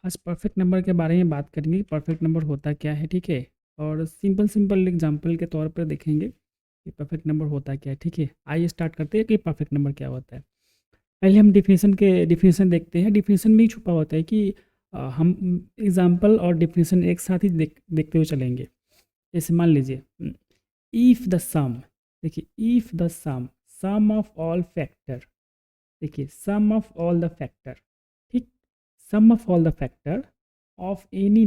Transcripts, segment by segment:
आज perfect number के बारे में बात करेंगे कि परफेक्ट नंबर होता क्या है, ठीक है। और सिंपल एग्जांपल के तौर पर देखेंगे कि परफेक्ट नंबर होता क्या है, ठीक है। आइए स्टार्ट करते हैं कि परफेक्ट नंबर क्या होता है। पहले हम डिफिनेशन देखते हैं। डिफिनेशन में ही छुपा होता है कि हम एग्जांपल और डिफिनेशन एक साथ ही देखते हुए चलेंगे। जैसे मान लीजिए, इफ़ द सम, देखिए if the sum of all factor, देखिए sum of all the factor, ठीक, sum of all the factor of any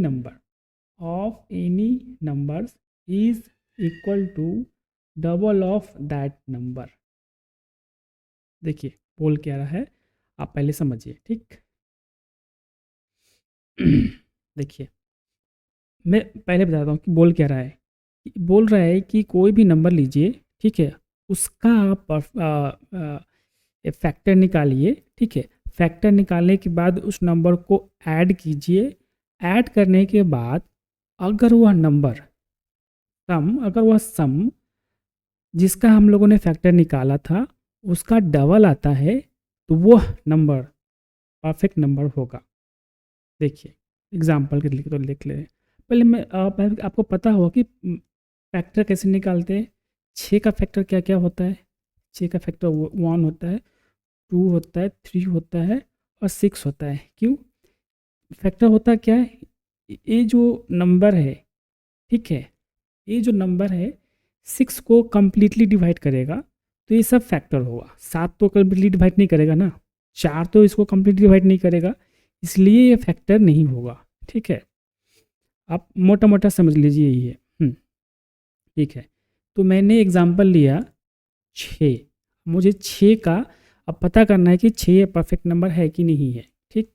numbers is equal to double of that number. देखिए बोल क्या रहा है, आप पहले समझिए, ठीक। देखिए मैं पहले बताता हूँ कि बोल क्या रहा है। बोल रहा है कि कोई भी नंबर लीजिए, ठीक है, उसका आप फैक्टर निकालिए, ठीक है। फैक्टर निकालने के बाद उस नंबर को ऐड कीजिए। ऐड करने के बाद अगर वह नंबर अगर वह सम जिसका हम लोगों ने फैक्टर निकाला था उसका डबल आता है, तो वह नंबर परफेक्ट नंबर होगा। देखिए एग्जाम्पल के लिए तो लिख ले। पहले पहले आपको पता होगा कि फैक्टर कैसे निकालते हैं। 6 का फैक्टर क्या क्या होता है। 6 का फैक्टर 1 होता है, 2 होता है, 3 होता है और 6 होता है। क्यों? फैक्टर होता क्या है, ये जो नंबर है, ठीक है, ये जो नंबर है 6 को कम्प्लीटली डिवाइड करेगा तो ये सब फैक्टर होगा। 7 तो कम्प्लीटली डिवाइड नहीं करेगा ना, 4 तो इसको कम्प्लीटली डिवाइड नहीं करेगा, इसलिए ये फैक्टर नहीं होगा, ठीक है। आप मोटा मोटा समझ लीजिए ये, ठीक है। तो मैंने एग्जांपल लिया 6, मुझे 6 का अब पता करना है कि 6 परफेक्ट नंबर है कि नहीं है, ठीक।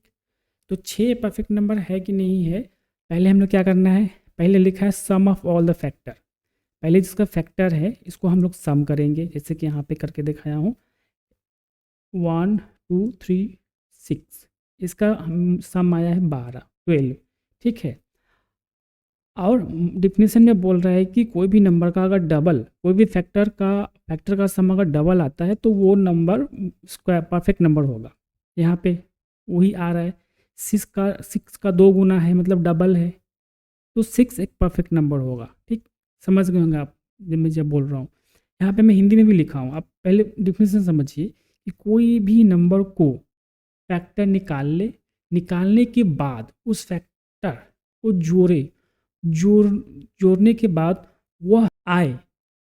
तो 6 परफेक्ट नंबर है कि नहीं है, पहले हम लोग क्या करना है, पहले लिखा है सम ऑफ ऑल द फैक्टर। पहले जिसका फैक्टर है इसको हम लोग सम करेंगे, जैसे कि यहाँ पे करके दिखाया हूँ 1 2 3 6, इसका हम सम आया है 12 ठीक है। और डिफिनीशन में बोल रहा है कि कोई भी नंबर का अगर डबल, कोई भी फैक्टर का सम अगर डबल आता है तो वो नंबर स्क्वायर परफेक्ट नंबर होगा। यहाँ पे वही आ रहा है, 6 का 2 गुना है मतलब डबल है, तो 6 एक परफेक्ट नंबर होगा, ठीक। समझ गए होंगे आप जब बोल रहा हूँ। यहाँ पे मैं हिंदी में भी लिखा हूँ, आप पहले डिफिनीशन समझिए कि कोई भी नंबर को फैक्टर निकालने के बाद उस फैक्टर को जोड़ने के बाद वह आए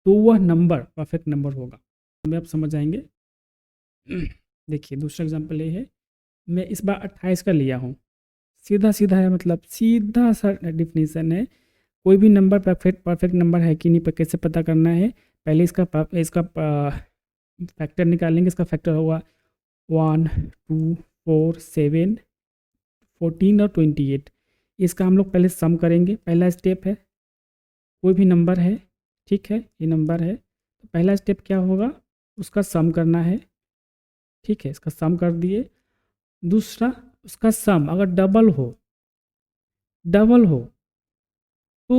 तो वह नंबर परफेक्ट नंबर होगा। में आप समझ आएंगे। देखिए दूसरा एग्जांपल ये है, मैं इस बार 28 का लिया हूँ। सीधा सीधा है, मतलब सीधा सा डिफिनीशन है। कोई भी नंबर परफेक्ट नंबर है कि नहीं पर कैसे पता करना है, पहले इसका फैक्टर निकालेंगे। इसका फैक्टर होगा 1 2 4 7 14 और 28। इसका हम लोग पहले सम करेंगे। पहला स्टेप है, कोई भी नंबर है, ठीक है, ये नंबर है तो पहला स्टेप क्या होगा, उसका सम करना है, ठीक है। इसका सम कर दिए। दूसरा, उसका सम अगर डबल हो तो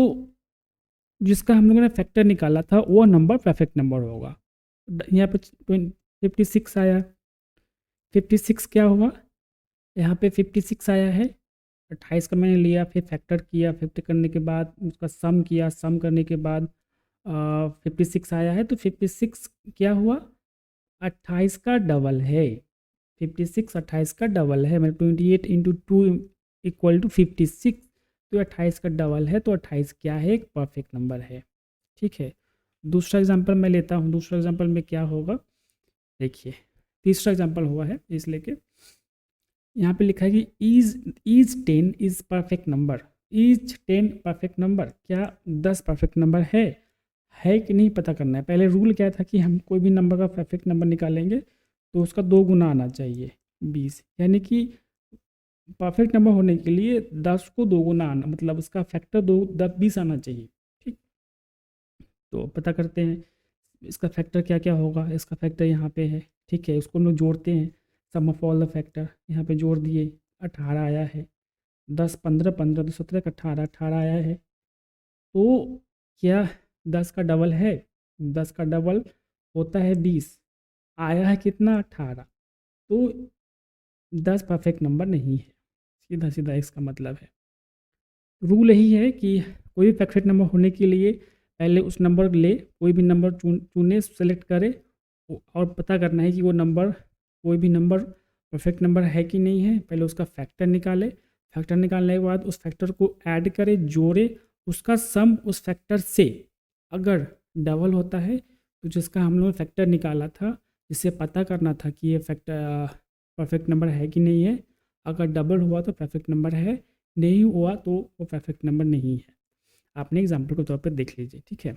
जिसका हम लोगों ने फैक्टर निकाला था वो नंबर परफेक्ट नंबर होगा। यहाँ पे 56 आया, 56 क्या हुआ, यहाँ पे 56 आया है। 28 का मैंने लिया, फिर फैक्टर किया, फैक्टर करने के बाद उसका सम किया, सम करने के बाद 56 आया है, तो 56 क्या हुआ, 28 का डबल है। 56 28 का डबल है, मतलब 28 इंटू 2 इक्वल टू 56, तो 28 का डबल है, तो 28 क्या है, एक परफेक्ट नंबर है, ठीक है। दूसरा एग्जांपल मैं लेता हूँ। दूसरा एग्जांपल में क्या होगा, देखिए तीसरा एग्जांपल हुआ है इस लेके, यहाँ पे लिखा है कि is 10 is perfect number. Is 10 perfect number, क्या 10 परफेक्ट नंबर है कि नहीं पता करना है। पहले रूल क्या था कि हम कोई भी नंबर का परफेक्ट नंबर निकालेंगे तो उसका 2 गुना आना चाहिए 20, यानी कि परफेक्ट नंबर होने के लिए 10 को 2 गुना आना, मतलब उसका फैक्टर 20 आना चाहिए, ठीक। तो पता करते हैं इसका फैक्टर क्या क्या होगा। इसका फैक्टर यहाँ पे है, ठीक है, उसको हम लोग जोड़ते हैं। सम ऑफ ऑल द फैक्टर यहाँ पे जोड़ दिए, 18 आया है। 10 15 15 तो 17 का 18 18 आया है। तो क्या 10 का डबल है, 10 का डबल होता है 20, आया है कितना 18, तो 10 परफेक्ट नंबर नहीं है। सीधा सीधा इसका मतलब है। रूल यही है कि कोई भी परफेक्ट नंबर होने के लिए पहले उस नंबर ले, कोई भी नंबर चुने, सेलेक्ट करे और पता करना है कि वो नंबर, कोई भी नंबर परफेक्ट नंबर है कि नहीं है। पहले उसका फैक्टर निकाले, फैक्टर निकालने के बाद उस फैक्टर को ऐड करे, जोड़े, उसका सम उस फैक्टर से अगर डबल होता है तो जिसका हम लोग फैक्टर निकाला था, जिससे पता करना था कि ये फैक्टर परफेक्ट नंबर है कि नहीं है, अगर डबल हुआ तो परफेक्ट नंबर है, नहीं हुआ तो वो परफेक्ट नंबर नहीं है। आपने एग्जाम्पल के तौर पर देख लीजिए, ठीक है।